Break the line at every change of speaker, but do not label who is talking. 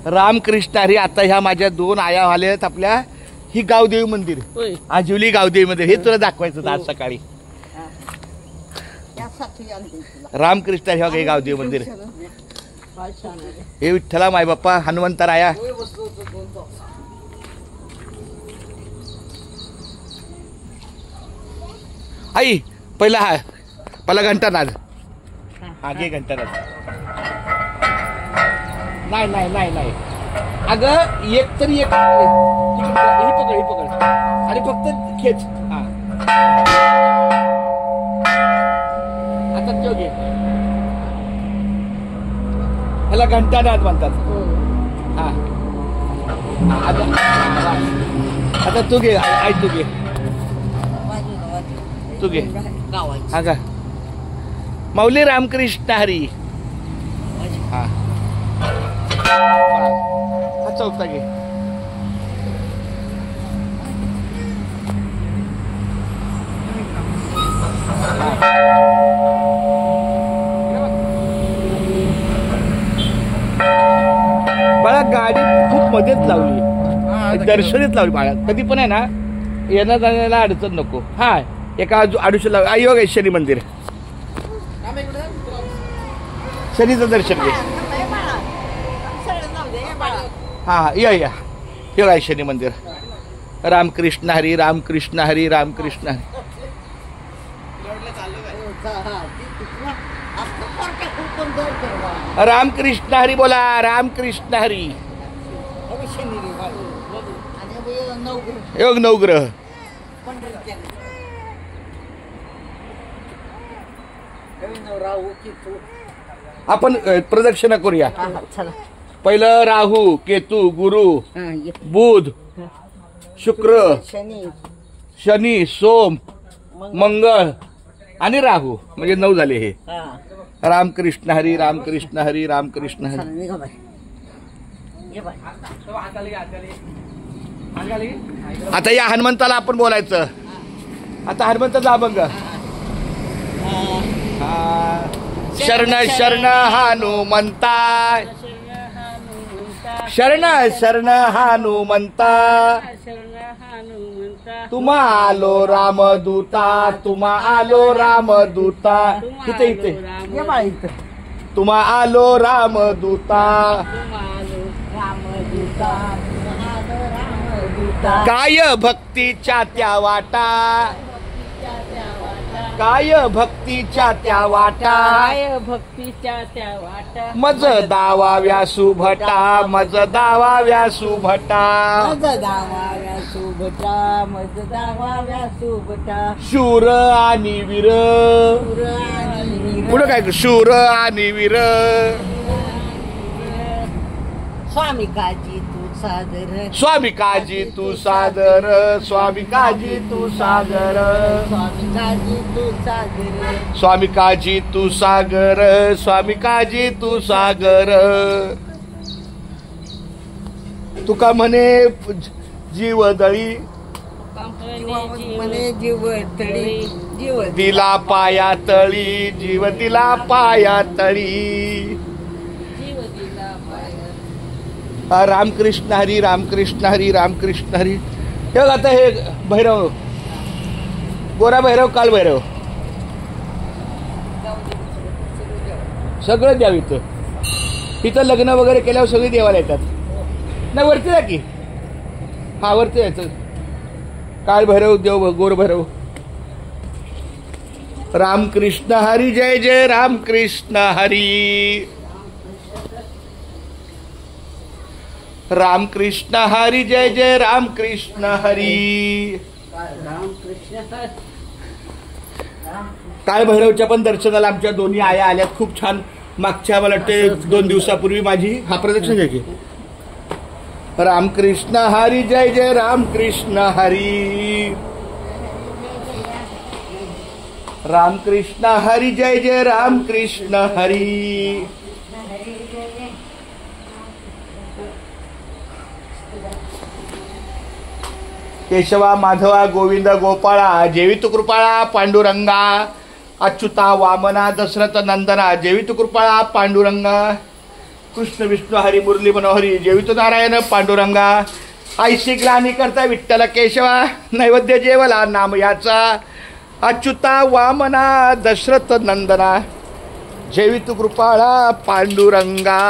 रामकृष्ण हरी. आता ह्या माझ्या दोन आया आल्यात आपल्या. ही गावदेवी मंदिर, आजिवली गावदेवी मंदिर, हे तुला दाखवायचं आज सकाळी. रामकृष्ण हरी हे गावदेवी मंदिर. हे विठ्ठला माय बाप्पा हनुमंतराया. आई पहिला घंटानाद. आगे घंटानाद. नाही नाही नाही नाही अगं एक तरी एक. ही पकड आणि फक्त खेच. हा आता तो घे. ह्याला घंटानाद म्हणतात. हा आता तू घे. आई तू घे. तू घे. हा का माऊली रामकृष्ण हरी. हा हा चौथा घे. बाळा गाडी खूप मध्येच लावली, दर्शनीत लावली बाळा. कधी पण आहे ना येण्या जाण्याला अडचण नको. हा एका आडुशे लाव. योग आहे शनी मंदिर. शनीचं दर्शन घे. हा या या. हे आहे शनी मंदिर. रामकृष्ण हरी रामकृष्ण हरी रामकृष्ण हरी. रामकृष्ण हरी बोला. रामकृष्ण हरी. योग नवग्रह. आपण प्रदक्षिणा करूया. पहिलं राहू केतू गुरु बुध शुक्र शनी सोम मंगळ आणि राहू म्हणजे 9 झाले. हे रामकृष्ण हरी रामकृष्ण हरी रामकृष्ण हरी. आता या हनुमंताला आपण बोलायचं. आता हनुमंताचा अभंग. शरण शरण हनुमंता शरण शरण हनुमंता तुम्हा आलो रामदूता तुम्हा आलो रामदूता. इथे इथे तुम्हा आलो रामदूता. काय भक्तीच्या त्या वाटा काय भक्तीच्या त्या वाटा
भक्तीच्या त्या वाटा
मज दावाव्या सुभटा मज दावाव्या सुभटा
मज दावाव्या सुभटा मज दावाव्या सुभटा.
शूर आणि वीर पुढं काय शूर आणि वीर.
स्वामी काजी तू सादर
स्वामी काजी तू सादर स्वामी काजी तू सागर
स्वामी काजी तू सादर
स्वामी काजी तू सागर स्वामी काजी तू सागर. तुका म्हणे जीवदळी
म्हणे जीव तळी जीव
दिला पाया तळी जीव दिला पाया तळी. रामकृष्ण हरी रामकृष्ण हरी रामकृष्ण हरी. हे आता हे भैरव गोरा भैरव काल भैरव सगळं द्याव. इथं लग्न वगैरे केल्यावर सगळी देवाला येतात. नाही वरती जा की. हा वरती यायचं. काल भैरव देव गोर भैरव. रामकृष्ण हरी जय जय रामकृष्ण हरी रामकृष्ण हरी जय जय रामकृष्ण हरी. काळ भैरवच्या पण दर्शनाला आमच्या दोन्ही आया आल्यात. खूप छान. मागच्या मला वाटते 2 दिवसापूर्वी माझी हा प्रदक्षिण घ्यायची. रामकृष्ण हरी जय जय रामकृष्ण हरी रामकृष्ण हरी जय जय रामकृष्ण हरी. केशवा माधवा गोविंद गोपाळा जेवितु कृपाळा पांडुरंगा अच्युता वामना दशरथ नंदना जेवितु कृपाळा पांडुरंगा. कृष्ण विष्णू हरी मुरली मनोहरी जेवितो नारायण पांडुरंगा आईशी ग्लानी करता विठ्ठल केशवा नैवेद्य जेवला नाम याचा अच्युता वामना दशरथ नंदना जेवितु कृपाळा पांडुरंगा.